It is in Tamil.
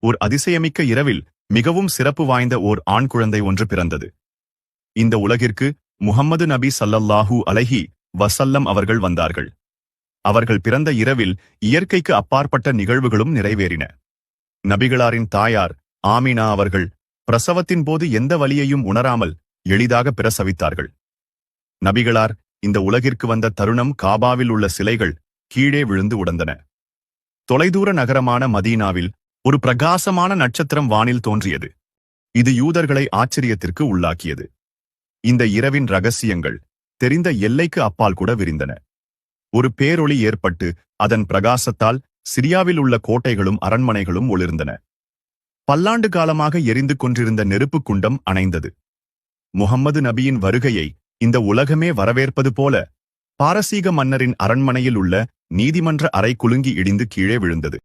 ஒரு அதிசயமிக்க இரவில் மிகவும் சிறப்பு வாய்ந்த ஓர் ஆண் குழந்தை ஒன்று பிறந்தது. இந்த உலகிற்கு முஹம்மது நபி ஸல்லல்லாஹு அலைஹி வஸல்லம் அவர்கள் வந்தார்கள். அவர்கள் பிறந்த இரவில் இயற்கைக்கு அப்பாற்பட்ட நிகழ்வுகளும் நிறைவேறின. நபிகளாரின் தாயார் ஆமினா அவர்கள் பிரசவத்தின் போது எந்த வலியையும் உணராமல் எளிதாக பிரசவித்தார்கள். நபிகளார் இந்த உலகிற்கு வந்த தருணம் காபாவில் உள்ள சிலைகள் கீழே விழுந்து உடைந்தன. தொலைதூர நகரமான மதீனாவில் ஒரு பிரகாசமான நட்சத்திரம் வானில் தோன்றியது. இது யூதர்களை ஆச்சரியத்திற்கு உள்ளாக்கியது. இந்த இரவின் ரகசியங்கள் தெரிந்த எல்லைக்கு அப்பால் கூட விரிந்தன. ஒரு பேரொளி ஏற்பட்டு அதன் பிரகாசத்தால் சிரியாவில் உள்ள கோட்டைகளும் அரண்மனைகளும் ஒளிர்ந்தன. பல்லாண்டு காலமாக எரிந்து கொண்டிருந்த நெருப்புக் குண்டம் அணைந்தது. முஹம்மது நபியின் வருகையை இந்த உலகமே வரவேற்பது போல பாரசீக மன்னரின் அரண்மனையில் உள்ள நீதிமன்ற அறை குலுங்கி இடிந்து கீழே விழுந்தது.